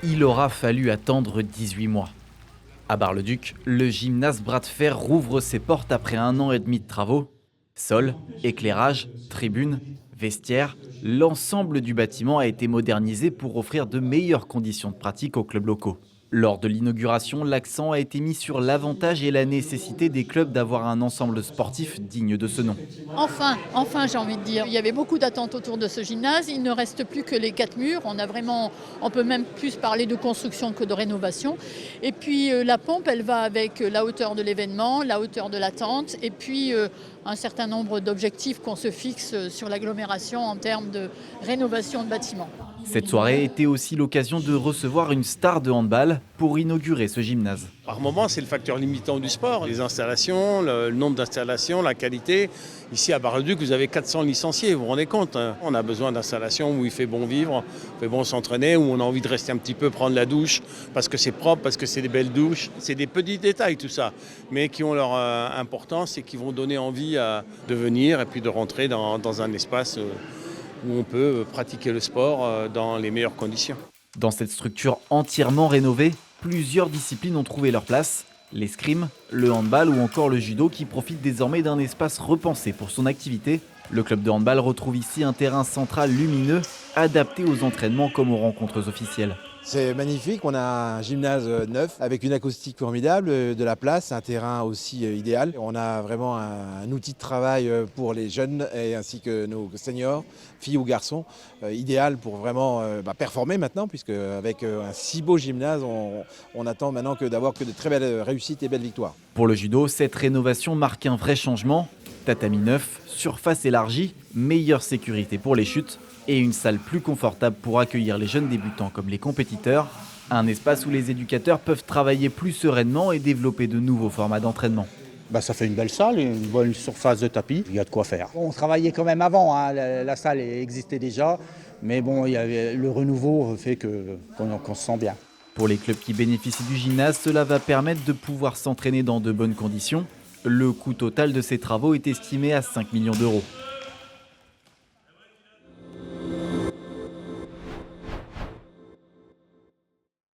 il aura fallu attendre 18 mois. À Bar-le-Duc, le gymnase Bras de Fer rouvre ses portes après 1 an et demi de travaux. Sol, éclairage, tribunes, vestiaires, l'ensemble du bâtiment a été modernisé pour offrir de meilleures conditions de pratique aux clubs locaux. Lors de l'inauguration, l'accent a été mis sur l'avantage et la nécessité des clubs d'avoir un ensemble sportif digne de ce nom. Enfin, j'ai envie de dire. Il y avait beaucoup d'attentes autour de ce gymnase. Il ne reste plus que les 4 murs. On peut même plus parler de construction que de rénovation. Et puis la pompe, elle va avec la hauteur de l'événement, la hauteur de la tente, et puis un certain nombre d'objectifs qu'on se fixe sur l'agglomération en termes de rénovation de bâtiments. Cette soirée était aussi l'occasion de recevoir une star de handball pour inaugurer ce gymnase. Par moment, c'est le facteur limitant du sport. Les installations, le nombre d'installations, la qualité. Ici à Bar-le-Duc, vous avez 400 licenciés, vous vous rendez compte, hein. On a besoin d'installations où il fait bon vivre, il fait bon s'entraîner, où on a envie de rester un petit peu, prendre la douche, parce que c'est propre, parce que c'est des belles douches. C'est des petits détails tout ça, mais qui ont leur importance et qui vont donner envie de venir et puis de rentrer dans un espace où on peut pratiquer le sport dans les meilleures conditions. Dans cette structure entièrement rénovée, plusieurs disciplines ont trouvé leur place. L'escrime, le handball ou encore le judo qui profitent désormais d'un espace repensé pour son activité. Le club de handball retrouve ici un terrain central lumineux, adapté aux entraînements comme aux rencontres officielles. C'est magnifique, on a un gymnase neuf avec une acoustique formidable, de la place, un terrain aussi idéal. On a vraiment un outil de travail pour les jeunes et ainsi que nos seniors, filles ou garçons, idéal pour vraiment performer maintenant, puisque avec un si beau gymnase, on attend maintenant d'avoir que de très belles réussites et belles victoires. Pour le judo, cette rénovation marque un vrai changement. Tatami neuf, surface élargie, meilleure sécurité pour les chutes et une salle plus confortable pour accueillir les jeunes débutants comme les compétiteurs. Un espace où les éducateurs peuvent travailler plus sereinement et développer de nouveaux formats d'entraînement. Ça fait une belle salle, une bonne surface de tapis, il y a de quoi faire. On travaillait quand même avant, hein. La salle existait déjà, mais bon, le renouveau fait qu'on se sent bien. Pour les clubs qui bénéficient du gymnase, cela va permettre de pouvoir s'entraîner dans de bonnes conditions. Le coût total de ces travaux est estimé à 5 millions d'euros.